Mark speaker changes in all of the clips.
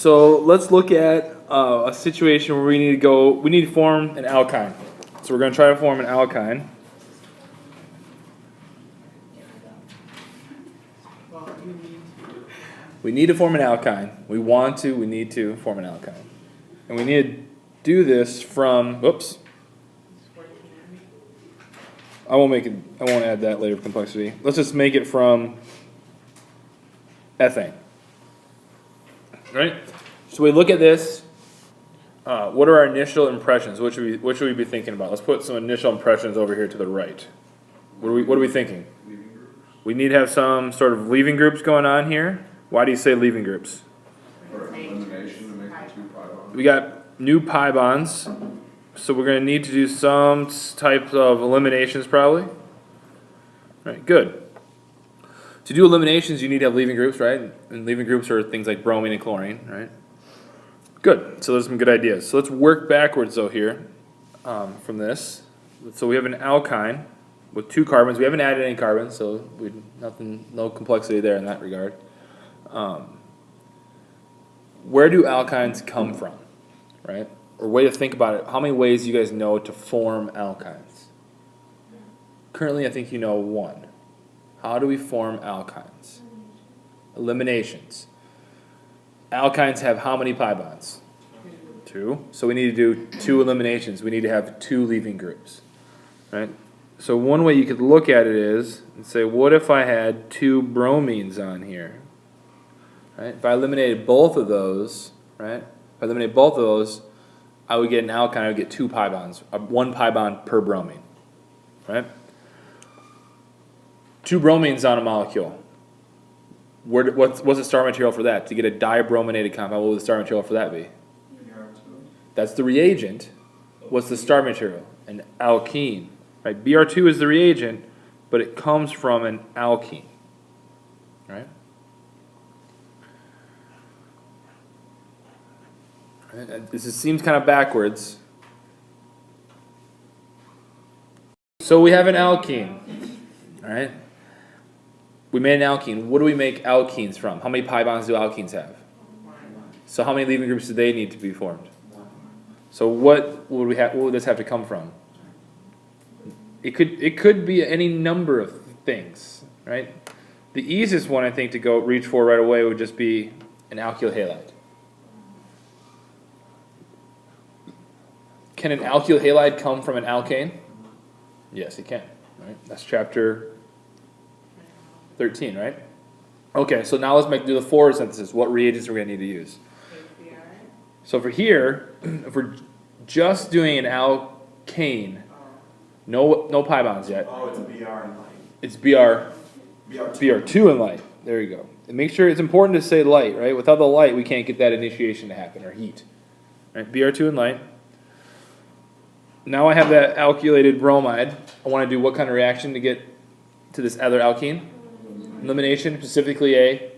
Speaker 1: So let's look at a situation where we need to form an alkyne. So we're going to try to form an alkyne. We need to form an alkyne. We need to form an alkyne. And we need to do this from, whoops. I won't add that layer of complexity. Let's just make it from ethane. Right? So we look at this. What are our initial impressions? What should we be thinking about? Let's put some initial impressions over here to the right. What are we thinking? We need to have some sort of leaving groups going on here. Why do you say leaving groups?
Speaker 2: For elimination to make the two pi bonds.
Speaker 1: We got new pi bonds, so we're going to need to do some types of eliminations probably. Right, good. To do eliminations, you need to have leaving groups, right? And leaving groups are things like bromine and chlorine, right? Good. So those are some good ideas. So let's work backwards though here from this. So we have an alkyne with 2 carbons. We haven't added any carbons, so no complexity there in that regard. Where do alkynes come from, right? Or way to think about it, how many ways do you guys know to form alkynes? Currently, I think you know 1. How do we form alkynes? Eliminations. Alkynes have how many pi bonds? 2. So we need to do 2 eliminations. We need to have 2 leaving groups, right? So one way you could look at it is and say, what if I had 2 bromines on here? Right? If I eliminated both of those, right? If I eliminated both of those, I would get an alkyne. I would get 2 pi bonds, 1 pi bond per bromine, right? 2 bromines on a molecule. What's the star material for that? To get a dibrominated compound, what would the star material for that be? That's the reagent. What's the star material? An alkene. Right? Br2 is the reagent, but it comes from an alkene. Right? This seems kind of backwards. So we have an alkene. All right? We made an alkene. What do we make alkenes from? How many pi bonds do alkenes have? So how many leaving groups do they need to be formed? So what would this have to come from? It could be any number of things, right? The easiest one I think to reach for right away would just be an alkyl halide. Can an alkyl halide come from an alkane? Yes, it can. Right? That's chapter 13, right? Okay, so now let's do the forward synthesis. What reagents are we going to need to use? So for here, if we're just doing an alkane, no pi bonds yet.
Speaker 2: Oh, it's Br in light.
Speaker 1: It's Br2 in light. There you go. And make sure it's important to say light, right? Without the light, we can't get that initiation to happen, or heat. Right? Br2 in light. Now I have that alkylated bromide. I want to do what kind of reaction to get to this other alkene? Elimination, specifically a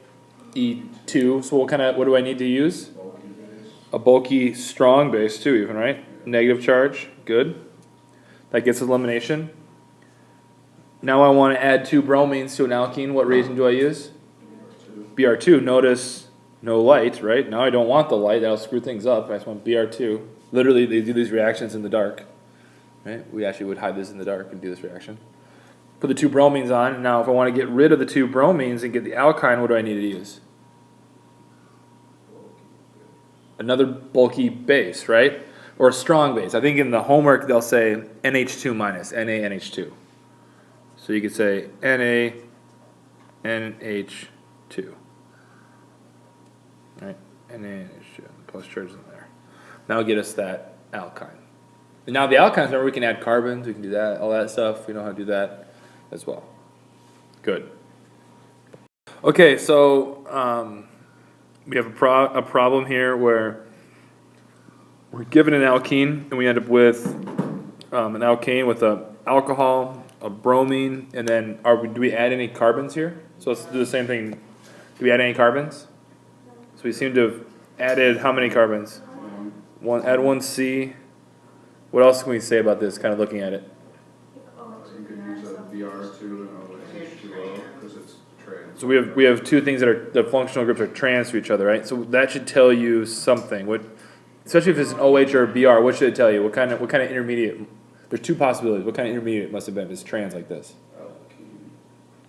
Speaker 1: E2. So what do I need to use? A bulky, strong base too, even, right? Negative charge, good. That gets elimination. Now I want to add 2 bromines to an alkene. What reagent do I use? Br2. Notice no light, right? Now I don't want the light. That'll screw things up. I just want Br2. Literally, they do these reactions in the dark. Right? We actually would hide this in the dark and do this reaction. Put the 2 bromines on. Now if I want to get rid of the 2 bromines and get the alkyne, what do I need to use? Another bulky base, right? Or a strong base. I think in the homework they'll say NH2 minus, NaNH2. So you could say NaNH2. Right? NaNH2. Plus charges in there. That'll get us that alkyne. And now the alkynes, remember we can add carbons, we can do that, all that stuff. We know how to do that as well. Good. Okay, so we have a problem here where we're given an alkene and we end up with an alkane with an alcohol, a bromine, and then do we add any carbons here? So let's do the same thing. Do we add any carbons? So we seem to have added how many carbons? Add 1C. What else can we say about this, kind of looking at it?
Speaker 2: You could use a Br2 and OH2O because it's trans.
Speaker 1: So we have two things that are, the functional groups are trans to each other, right? So that should tell you something. What, especially if it's an OH or a BR, what should it tell you? What kind of intermediate? There's two possibilities. What kind of intermediate it must have been if it's trans like this?
Speaker 2: Alkene.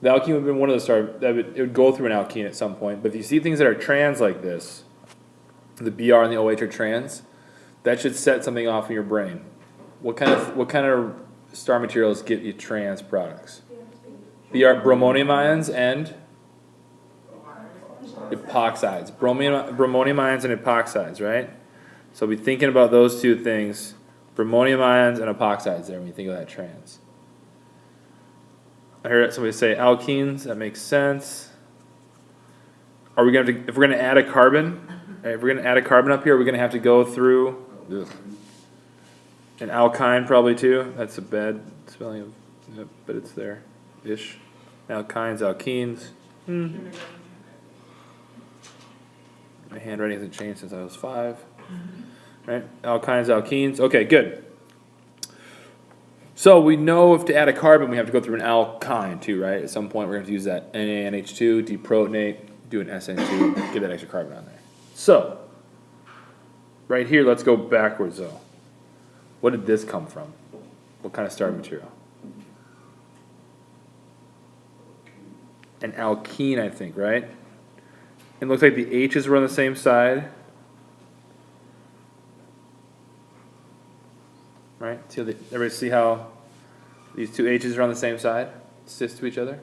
Speaker 1: The alkene would have been one of the it would go through an alkene at some point. But if you see things that are trans like this, the BR and the OH are trans, that should set something off in your brain. What kind of star materials get you trans products? BR, bromonium ions and epoxides. Bromonium ions and epoxides, right? So be thinking about those two things, bromonium ions and epoxides there when you think of that trans. I heard somebody say alkenes, that makes sense. Are we going to, if we're going to add a carbon, if we're going to add a carbon up here, we're going to have to go through an alkyne probably too. That's a bad spelling of, yep, but it's there-ish. Alkynes, alkenes. My handwriting hasn't changed since I was 5. Right? Alkynes, alkenes. Okay, good. So we know if to add a carbon, we have to go through an alkyne too, right? At some point, we're going to use that NaNH2, deprotonate, do an SN2, get that extra carbon on there. So, right here, let's go backwards though. What did this come from? What kind of starting material? An alkene, I think, right? It looks like the H's were on the same side. Right? Everybody see how these two H's are on the same side? Cis to each other?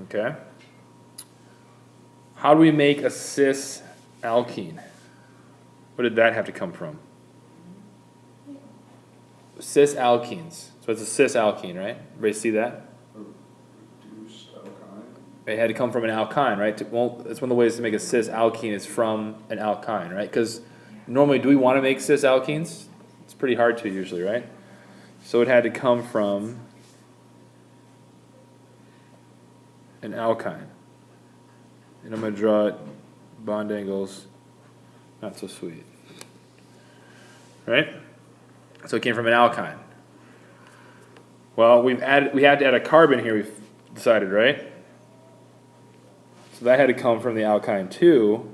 Speaker 1: Okay. How do we make a cis alkene? What did that have to come from? Cis alkenes. So it's a cis alkene, right? Everybody see that?
Speaker 2: Reduced alkyne.
Speaker 1: It had to come from an alkyne, right? Well, that's one of the ways to make a cis alkene is from an alkyne, right? Because normally, do we want to make cis alkenes? It's pretty hard to usually, right? So it had to come from an alkyne. And I'm going to draw it, bond angles, not so sweet. Right? So it came from an alkyne. Well, we had to add a carbon here, we've decided, right? So that had to come from the alkyne too.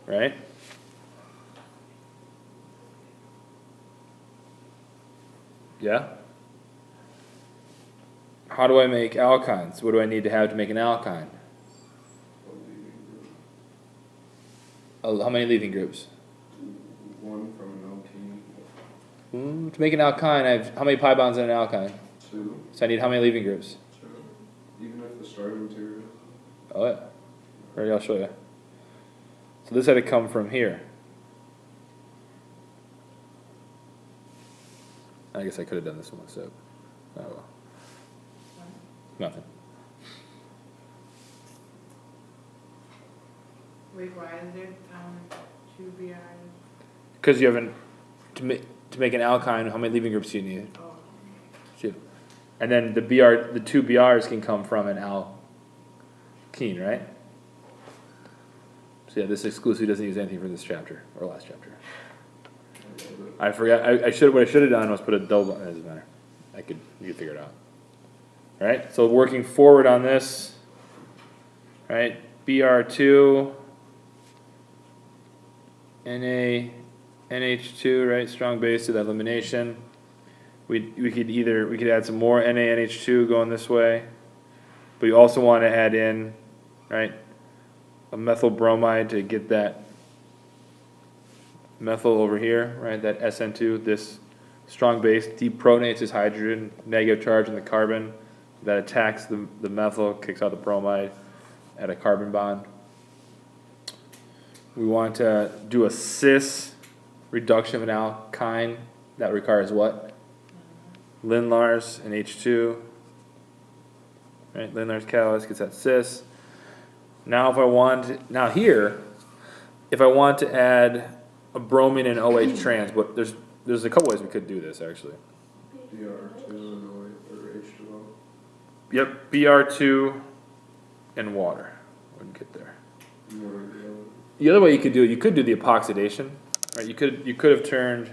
Speaker 1: Right? Yeah? How do I make alkynes? What do I need to have to make an alkyne? How many leaving groups?
Speaker 2: One from an alkene.
Speaker 1: To make an alkyne, I have how many pi bonds in an alkyne?
Speaker 2: 2.
Speaker 1: So I need how many leaving groups?
Speaker 2: 2. Even if the starting material.
Speaker 1: Oh yeah. Ready? I'll show you. So this had to come from here. I guess I could have done this one step. Oh well. Nothing.
Speaker 3: Wait, why is there 2 BRs?
Speaker 1: Because you haven't to make an alkyne. How many leaving groups do you need?
Speaker 3: Oh.
Speaker 1: 2. And then the 2 BRs can come from an alkene, right? So yeah, this exclusively doesn't use anything from this chapter or last chapter. I forgot. What I should have done was put a double. It doesn't matter. You could figure it out. All right. So working forward on this. Right. Br2. NaNH2. Right. Strong base to that elimination. We could add some more NaNH2 going this way, but you also want to add in, right, a methyl bromide to get that methyl over here, right, that SN2, this strong base, deprotonates this hydrogen, negative charge in the carbon, that attacks the methyl, kicks out the bromide at a carbon bond. We want to do a cis reduction of an alkyne. That requires what? Lindlar's and H2. Right, Lindlar's catalyst gets that cis. Now if I want to add a bromine and OH trans, but there's a couple ways we could do this actually.
Speaker 2: Br2 and OH or H2O.
Speaker 1: Yep, Br2 and water. Wouldn't get there. The other way you could do it, you could do the epoxidation. Right? You could have turned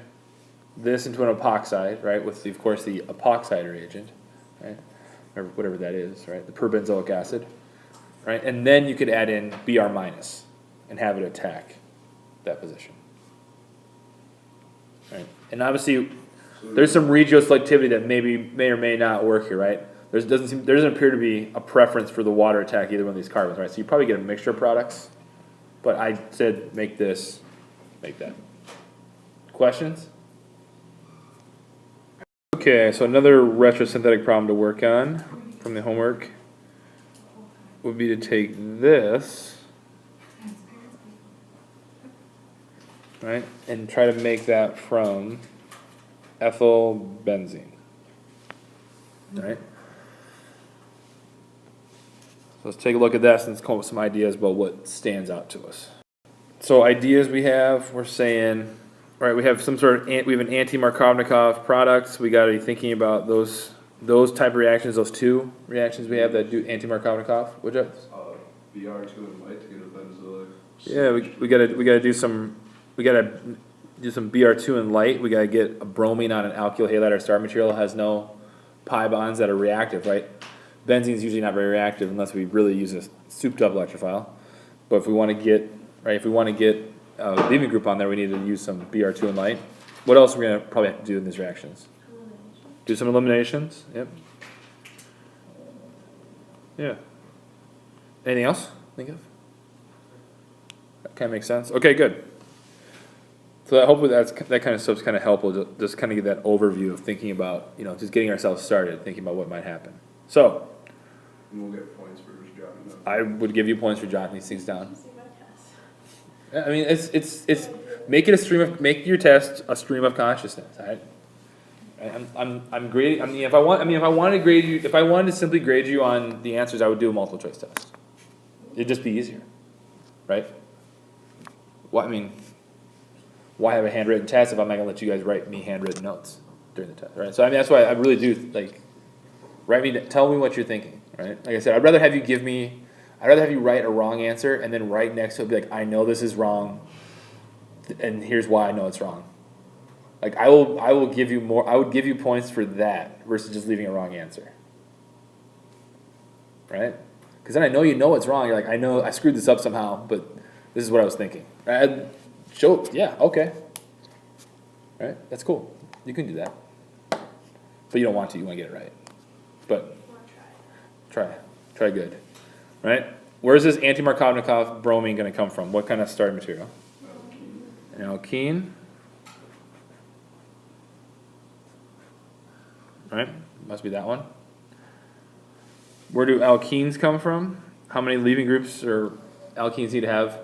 Speaker 1: this into an epoxide, right, with, of course, the epoxide reagent, right, or whatever that is, right, the perbenzoic acid, right, and then you could add in Br minus and have it attack that position, right, and obviously there's some regioselectivity that may or may not work here, right. There doesn't appear to be a preference for the water attack either one of these carbons, right, so you probably get a mixture of products, but I said make this, make that. Questions? Okay, so another retrosynthetic problem to work on from the homework would be to take this, right, and try to make that from ethyl benzene, right? So let's take a look at this and let's come up with some ideas about what stands out to us. So ideas we're saying, right, we have some sort of, we have an anti-Markovnikov product. We got to be thinking about those type of reactions, those two reactions we have that do anti-Markovnikov. What's that?
Speaker 2: Br2 and light to get a benzoic.
Speaker 1: Yeah, we gotta do some Br2 and light. We gotta get a bromine on an alkyl halide or star material that has no pi bonds that are reactive, right? Benzene is usually not very reactive unless we really use a souped up electrophile. But if we want to get a leaving group on there, we need to use some Br2 and light. What else are we gonna probably have to do in these reactions? Do some eliminations. Yep. Yeah. Anything else? Think of? That kind of makes sense. Okay, good. So hopefully that kind of stuff's kind of helpful. Just kind of get that overview of thinking about, just getting ourselves started, thinking about what might happen. So.
Speaker 2: And we'll get points for just jotting them.
Speaker 1: I would give you points for jotting these things down. Yeah, I mean, it's make your test a stream of consciousness. All right. I'm grading. If I wanted to simply grade you on the answers, I would do a multiple choice test. It'd just be easier, right? Why have a handwritten test if I'm not gonna let you guys write me handwritten notes during the test, right? So that's why I really do tell me what you're thinking, right? Like I said, I'd rather have you write a wrong answer and then right next to it be like, I know this is wrong, and here's why I know it's wrong. Like I would give you points for that versus just leaving a wrong answer. Right? Because then I know it's wrong. You're like, I know I screwed this up somehow, but this is what I was thinking. Yeah, okay. Right? That's cool. You can do that. But you don't want to, you want to get it right. But try good. Right? Where's this anti-Markovnikov bromine going to come from? What kind of starting material? An alkene. Right? Must be that one. Where do alkenes come from? How many leaving groups or alkenes need to have?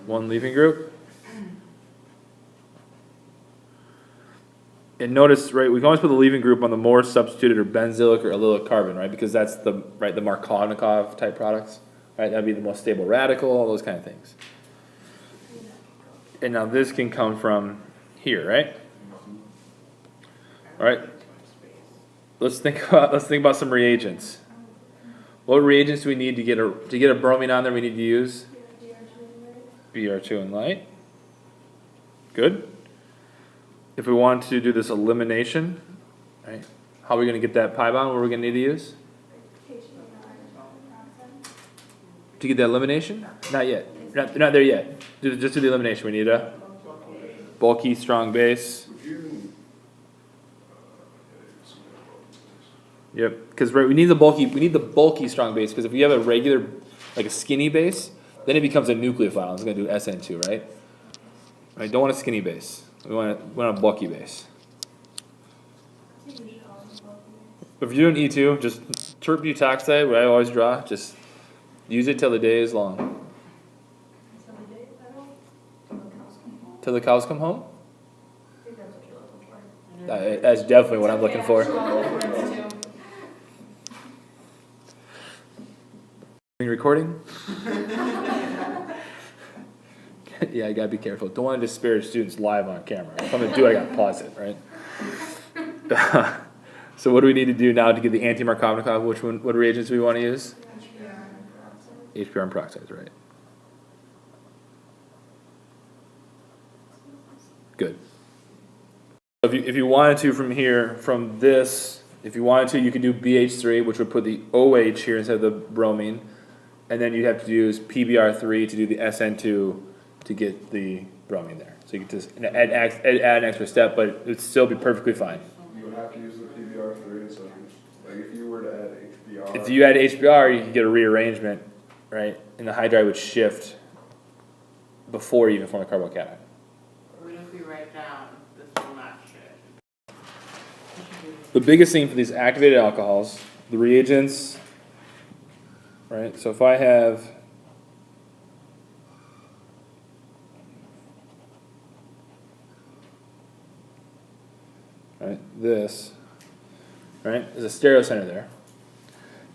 Speaker 1: One leaving group. And notice, right, we can always put the leaving group on the more substituted or benzylic or allylic carbon, right? Because that's the Markovnikov type products, right? That'd be the most stable radical, all those kind of things. And now this can come from here, right? All right. Let's think about some reagents. What reagents do we need to get a bromine on there? We need to use Br2 and light. Good. If we want to do this elimination, right? How are we going to get that pi bond? What are we going to need to use? To get that elimination? Not yet. Not there yet. Just do the elimination. We need a bulky, strong base. Yep. Because we need the bulky, strong base. Because if we have a regular, like a skinny base, then it becomes a nucleophile. It's going to do SN2, right? Right. Don't want a skinny base. We want a bulky base. If you're doing E2, just terp butoxide, what I always draw, just use it till the day is long. Till the cows come home? That's definitely what I'm looking for. Recording? Yeah, I gotta be careful. Don't want to disparage students live on camera. If I'm gonna do it, I gotta pause it, right? So what do we need to do now to get the anti-Markovnikov? What reagents do we want to use? HBr and peroxides, right? Good. If you wanted to from here, from this, if you wanted to, you could do BH3, which would put the OH here instead of the bromine, and then you'd have to use PBr3 to do the SN2 to get the bromine there. So you could just add an extra step, but it would still be perfectly fine.
Speaker 2: You would have to use the PBr3 instead of, like, if you were to add HBr.
Speaker 1: If you add HBr, you could get a rearrangement, right? And the hydride would shift before you even form a carbocation.
Speaker 3: What if we write down this will not shift?
Speaker 1: The biggest thing for these activated alcohols, the reagents, right? So if I have this, right? There's a stereo center there.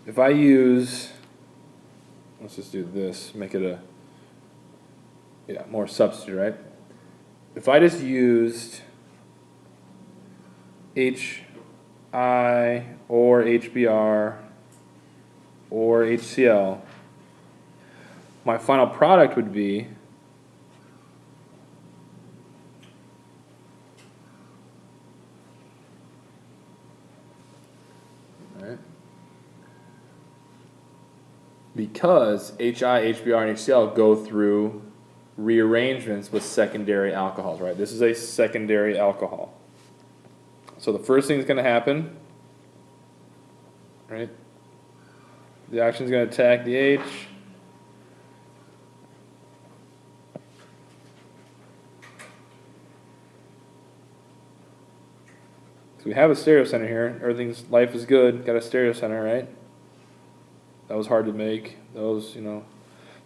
Speaker 1: If I use, let's just do this, make it more substitute, right? If I just used HI or HBr or HCl, my final product would be because HI, HBr, and HCl go through rearrangements with secondary alcohols, right? This is a secondary alcohol. So the first thing that's going to happen, right? The oxygen is going to attack the H. So we have a stereo center here. Life is good. Got a stereo center, right? That was hard to make. Those,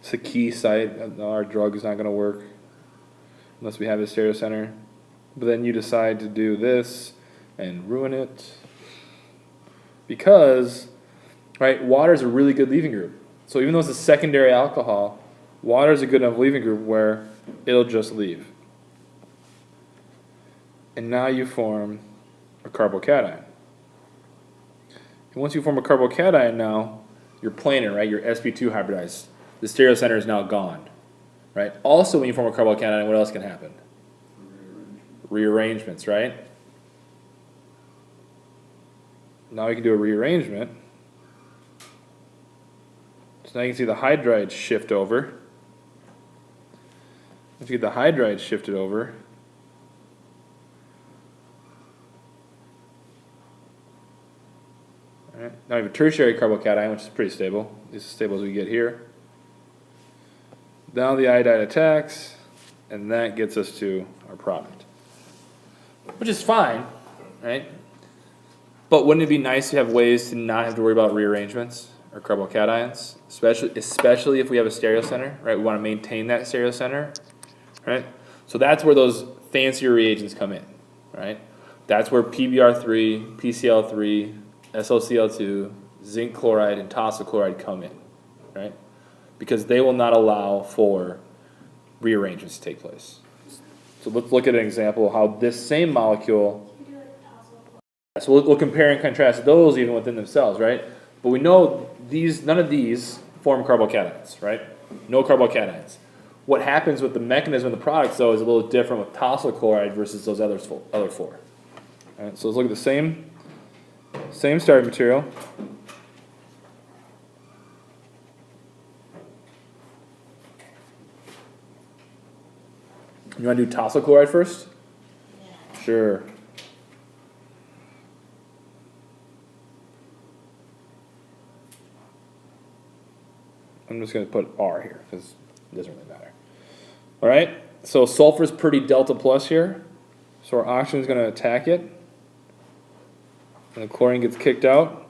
Speaker 1: it's a key site. Our drug is not going to work unless we have a stereo center. But then you decide to do this and ruin it because, right, water is a really good leaving group. So even though it's a secondary alcohol, water is a good enough leaving group where it'll just leave. And now you form a carbocation. And once you form a carbocation now, you're planar, right? Your sp2 hybridized. The stereo center is now gone, right? Also, when you form a carbocation, what else can happen? Rearrangements, right? Now we can do a rearrangement. So now you can see the hydrides shift over. If you get the hydrides shifted over, all right, now we have a tertiary carbocation, which is pretty stable. It's as stable as we get here. Now the iodide attacks, and that gets us to our product, which is fine, right? But wouldn't it be nice to have ways to not have to worry about rearrangements or carbocations, especially if we have a stereo center, right? We want to maintain that stereo center, right? So that's where those fancier reagents come in, right? That's where PBr3, PCl3, SOCl2, zinc chloride, and tosyl chloride come in, right? Because they will not allow for rearrangements to take place. So let's look at an example of how this same molecule. So we'll compare and contrast those even within themselves, right? But we know none of these form carbocations, right? No carbocations. What happens with the mechanism of the products, though, is a little different with tosyl chloride versus those other four. All right, so let's look at the same starting material. You want to do tosyl chloride first? Yeah. Sure. I'm just going to put R here because it doesn't really matter. All right, so sulfur is pretty delta plus here. So our oxygen is going to attack it. And the chlorine gets kicked out.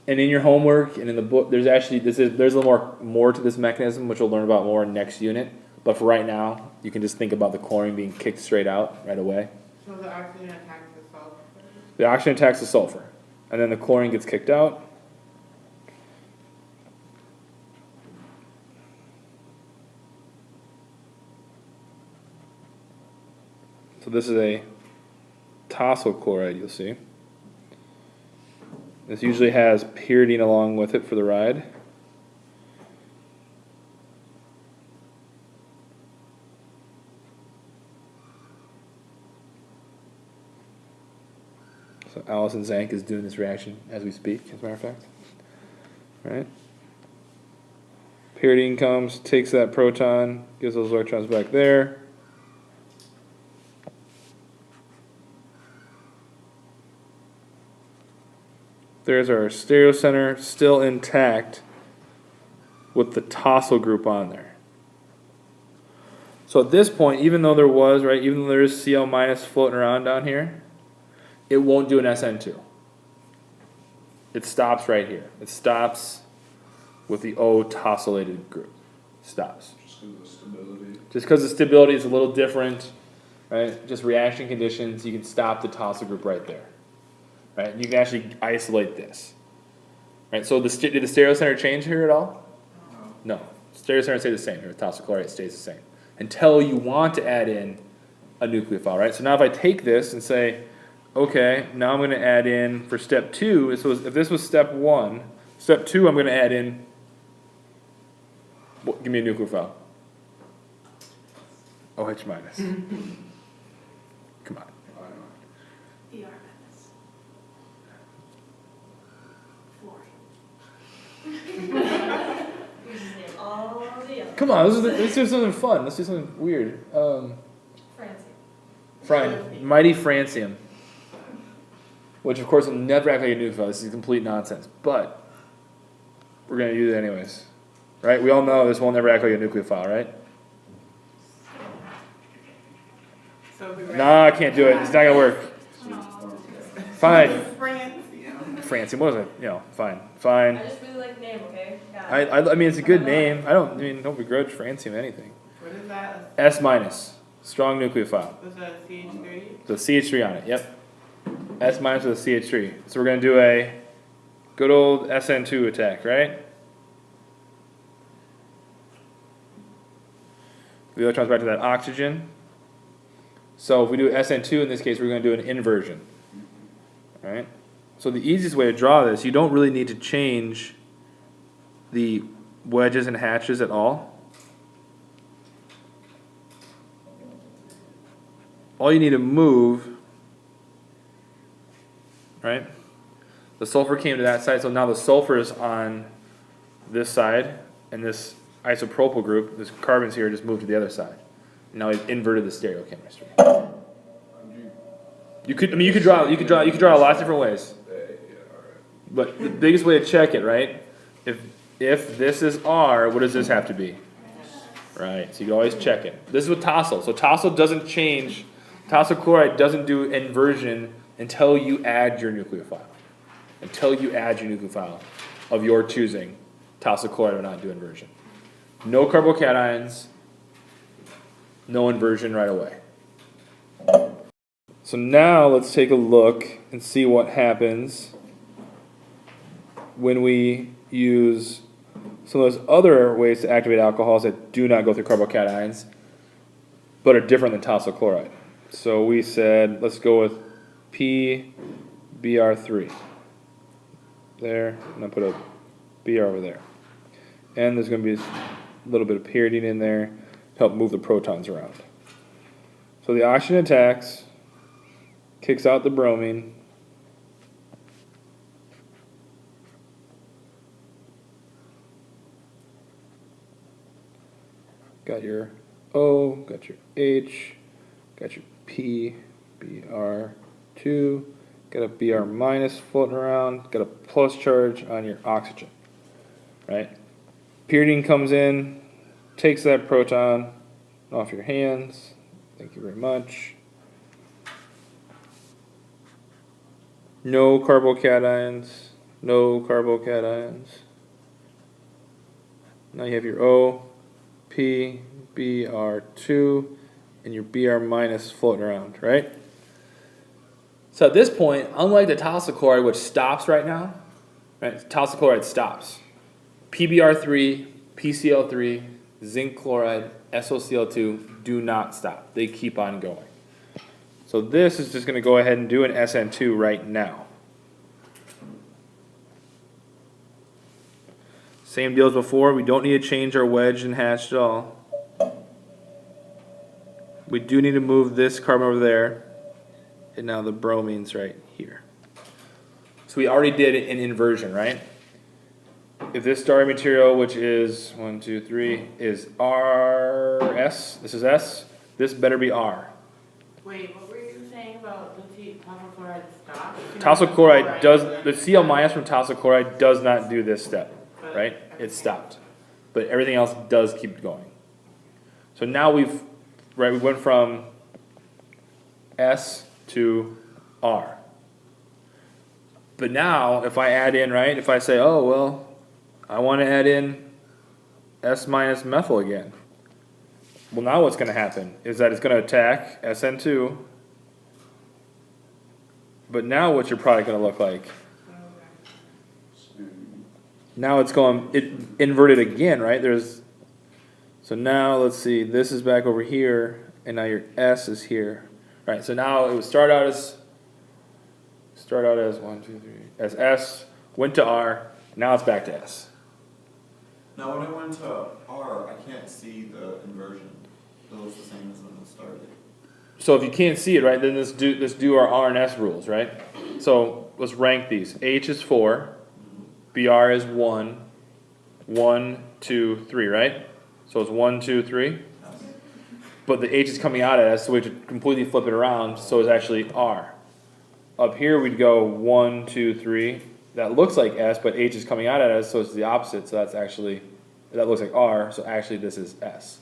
Speaker 1: And in your homework and in the book, there's a little more to this mechanism, which we'll learn about more in next unit. But for right now, you can just think about the chlorine being kicked straight out right away.
Speaker 3: So the oxygen attacks the sulfur?
Speaker 1: The oxygen attacks the sulfur. And then the chlorine gets kicked out. So this is a tosyl chloride, you'll see. This usually has pyridine along with it for the ride. So Allison Zank is doing this reaction as we speak, as a matter of fact. Right? Pyridine comes, takes that proton, gives those electrons back there. There's our stereocenter still intact with the tosyl group on there. So at this point, even though there was, right, even though there is Cl minus floating around down here, it won't do an SN2. It stops right here. It stops with the O tosylated group. Stops.
Speaker 2: Just because of the stability.
Speaker 1: Just because the stability is a little different, right? Just reaction conditions, you can stop the tosyl group right there. Right? You can actually isolate this. Right? So did the stereocenter change here at all? No. Stereocenter stays the same here. With tosyl chloride, it stays the same. Until you want to add in a nucleophile, right? So now if I take this and say, okay, now I'm going to add in for step 2, if this was step 1, step 2 I'm going to add in, give me a nucleophile. OH minus. Come on.
Speaker 4: BR minus. Fluorine. We just name all the others.
Speaker 1: Come on, let's do something fun. Let's do something weird.
Speaker 4: Francium.
Speaker 1: Mighty francium. Which of course will never act like a nucleophile. This is complete nonsense. But we're going to use it anyways. Right? We all know this won't never act like a nucleophile, right?
Speaker 3: So if we write
Speaker 1: Nah, I can't do it. It's not going to work. Fine.
Speaker 3: francium.
Speaker 1: Francium, what was it? You know, fine.
Speaker 4: I
Speaker 1: Fine.
Speaker 4: just really like the name, okay? Got
Speaker 1: I
Speaker 4: it.
Speaker 1: mean, it's a good name. don't begrudge francium anything.
Speaker 3: What is that?
Speaker 1: S minus. Strong nucleophile.
Speaker 3: Was that a CH3?
Speaker 1: So CH3 on it, yep. S minus with a CH3. So we're going to do a good old SN2 attack, right? The electrons back to that oxygen. So if we do SN2 in this case, we're going to do an inversion. All right? So the easiest way to draw this, you don't really need to change the wedges and hatches at all. All you need to move, right? The sulfur came to that side, so now the sulfur is on this side, and this isopropyl group, this carbons here, just moved to the other side. Now we've inverted the stereochemistry. You could draw a lot of different ways.
Speaker 2: Yeah, alright.
Speaker 1: But the biggest way to check it, right? If this is R, what does this have to be? Right. So you can always check it. This is with tosyl. So tosyl doesn't change. Tosyl chloride doesn't do inversion until you add your nucleophile. Until you add your nucleophile of your choosing, tosyl chloride will not do inversion. No carbocations, no inversion right away. So now let's take a look and see what happens when we use some of those other ways to activate alcohols that do not go through carbocations, but are different than tosyl chloride. So we said, let's go with PBr3. There, and I'll put a Br over there. And there's going to be a little bit of pyridine in there to help move the protons around. So the oxygen attacks, kicks out the bromine. Got your O, got your H, got your P, Br2, got a Br minus floating around, got a plus charge on your oxygen, right? Pyridine comes in, takes that proton off your hands. Thank you very much. No carbocations, no carbocations. Now you have your O, P, Br2, and your Br minus floating around, right? So at this point, unlike the tosyl chloride, which stops right now, right? Tosyl chloride stops. PBr3, PCl3, zinc chloride, SOCl2 do not stop. They keep on going. So this is just going to go ahead and do an SN2 right now. Same deal as before. We don't need to change our wedge and hatch at all. We do need to move this carbon over there. And now the bromine's right here. So we already did an inversion, right? If this starting material, which is 1, 2, 3, is RS, this is S, this better be R.
Speaker 3: Wait, what were you saying about the topsyl chloride stop?
Speaker 1: Topsyl chloride does, the Cl minus from topsyl chloride does not do this step, right? It stopped. But everything else does keep going. So now we went from S to R. But now, if I add in, right, if I say, oh, well, I want to add in S minus methyl again. Well, now what's going to happen is that it's going to attack SN2. But now what's your product going to look like? Now it's going, it inverted again, right? So now let's see, this is back over here, and now your S is here. Right, so now it would start out as 1, 2, 3, as S, went to R, now it's back to S.
Speaker 5: Now when it went to R, I can't see the inversion. It looks the same as when it started.
Speaker 1: So if you can't see it, right, then let's do our R and S rules, right? So let's rank these. H is 4, BR is 1, 1, 2, 3, right? So it's 1, 2, 3. But the H is coming out at S, so we have to completely flip it around, so it's actually R. Up here we'd go 1, 2, 3. That looks like S, but H is coming out at S, so it's the opposite, so that's actually, that looks like R, so actually this is S.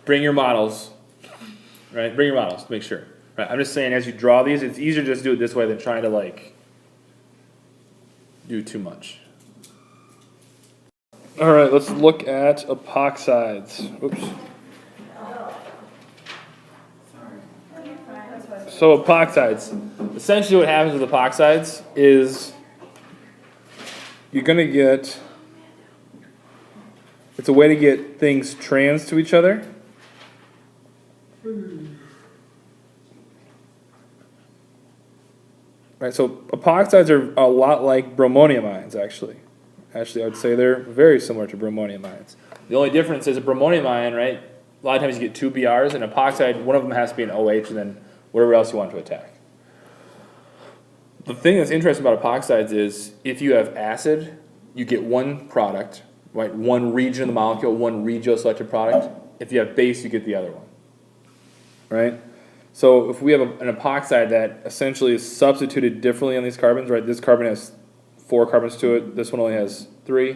Speaker 1: Bring your models, right? Bring your models to make sure. Right? I'm just saying as you draw these, it's easier to just do it this way than trying to like do too much. All right, let's look at epoxides. Oops. So epoxides. Essentially what happens with epoxides is you're going to get, it's a way to get things trans to each other. Right, so epoxides are a lot like bromonium ions, actually. Actually, I would say they're very similar to bromonium ions. The only difference is a bromonium ion, right? A lot of times you get 2 BRs, and epoxide, one of them has to be an OH, and then whatever else you want to attack. The thing that's interesting about epoxides is if you have acid, you get one product, right? One region of the molecule, one regioselected product. If you have base, you get the other one, right? So if we have an epoxide that essentially is substituted differently on these carbons, right? This carbon has 4 carbons to it. This one only has 3.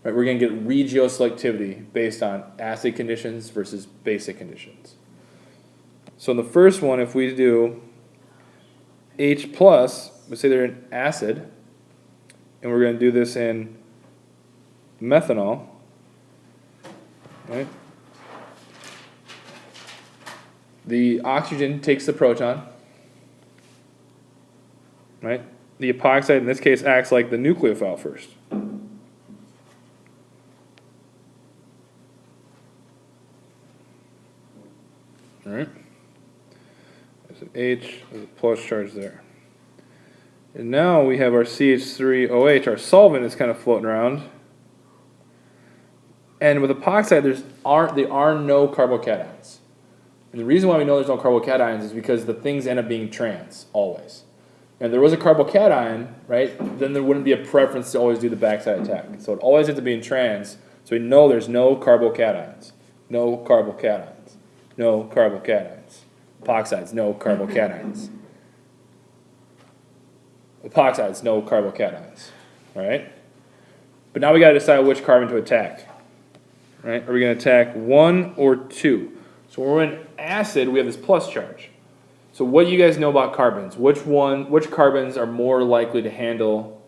Speaker 1: Right? We're going to get regioselectivity based on acid conditions versus basic conditions. So in the first one, if we do H+, we say they're an acid, and we're going to do this in methanol, right? The oxygen takes the proton, right? The epoxide, in this case, acts like the nucleophile first. All right? There's an H, there's a plus charge there. And now we have our CH3OH, our solvent is kind of floating around. And with epoxide, there are no carbocations. And the reason why we know there's no carbocations is because the things end up being trans, always. And if there was a carbocation, right, then there wouldn't be a preference to always do the backside attack. So it always ends up being trans, so we know there's no carbocations. No carbocations. No carbocations. Epoxides, no carbocations. Epoxides, no carbocations. All right? But now we got to decide which carbon to attack. Right? Are we going to attack 1 or 2? So when we're in acid, we have this plus charge. So what do you guys know about carbons? Which carbons are more likely to handle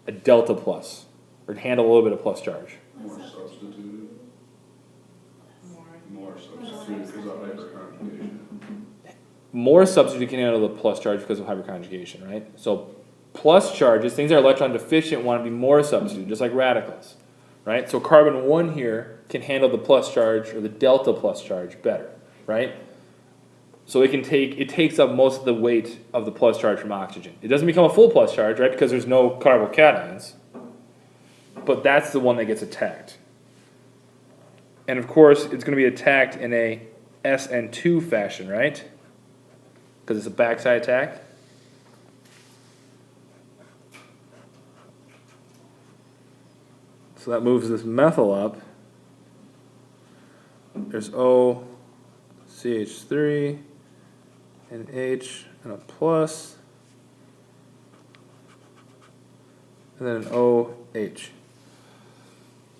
Speaker 1: a delta plus, or to handle a little bit of plus charge?
Speaker 2: More substituted. More substituted because of hyperconjugation.
Speaker 1: More substitute can handle the plus charge because of hyperconjugation, right? So plus charges, things that are electron deficient want to be more substituted, just like radicals, right? So carbon 1 here can handle the plus charge or the delta plus charge better, right? So it takes up most of the weight of the plus charge from oxygen. It doesn't become a full plus charge, right, because there's no carbocations, but that's the one that gets attacked. And of course, it's going to be attacked in a SN2 fashion, right? Because it's a backside attack. So that moves this methyl up. There's O, CH3, and H, and a plus, and then an OH.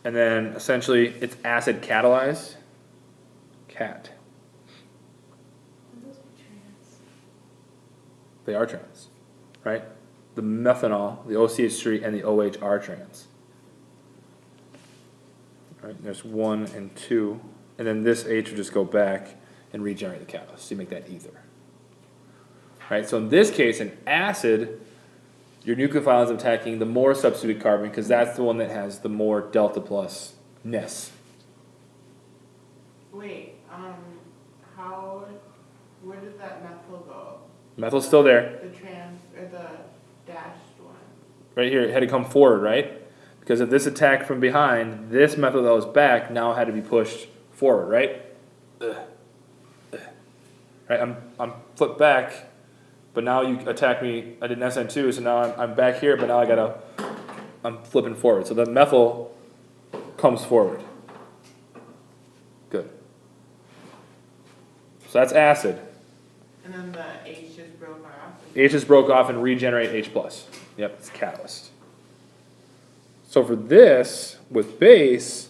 Speaker 1: And then essentially it's acid catalyzed, cat.
Speaker 4: Would those be trans?
Speaker 1: They are trans, right? The methanol, the OCH3, and the OH are trans. Right, there's 1 and 2, and then this H will just go back and regenerate the catalyst, so you make that ether. Right, so in this case, in acid, your nucleophile is attacking the more substituted carbon because that's the one that has the more delta plus ness.
Speaker 3: Wait, where did that methyl go?
Speaker 1: Methyl's still there.
Speaker 3: The trans, or the dashed one?
Speaker 1: Right here, it had to come forward, right? Because of this attack from behind, this methyl that was back now had to be pushed forward, right? Right, I'm flipped back, but now you attack me, I did an SN2, so now I'm back here, but now I'm flipping forward. So the methyl comes forward. Good. So that's acid.
Speaker 3: And then the H just broke off?
Speaker 1: H just broke off and regenerate H+. Yep, it's catalyst. So for this, with base,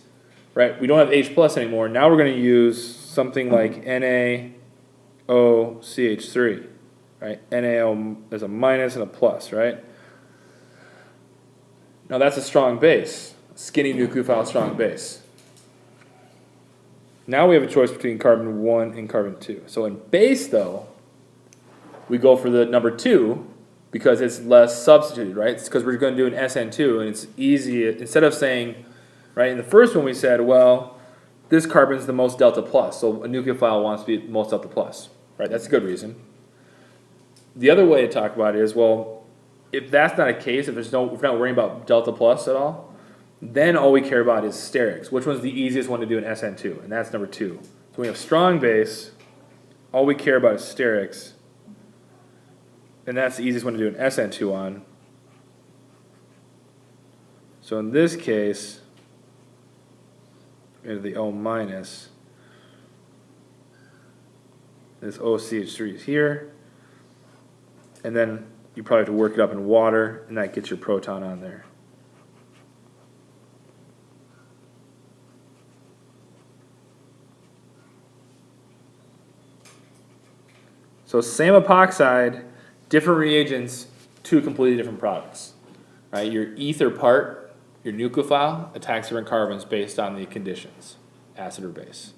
Speaker 1: right, we don't have H+ anymore. Now we're going to use something like NaOCH3, right? NaO is a minus and a plus, right? Now that's a strong base, skinny nucleophile strong base. Now we have a choice between carbon 1 and carbon 2. So in base, though, we go for the number 2 because it's less substituted, right? It's because we're going to do an SN2, and it's easy. Instead of saying, right, in the first one we said, well, this carbon's the most delta plus, so a nucleophile wants to be most delta plus, right? That's a good reason. The other way to talk about it is, well, if that's not a case, if we're not worrying about delta plus at all, then all we care about is sterics. Which one's the easiest one to do in SN2? And that's number 2. So we have strong base, all we care about is sterics, and that's the easiest one to do an SN2 on. So in this case, we have the O minus. This OCH3 is here. And then you probably have to work it up in water, and that gets your proton on there. So same epoxide, different reagents, 2 completely different products. Right? Your ether part, your nucleophile, attacks different carbons based on the conditions, acid or base.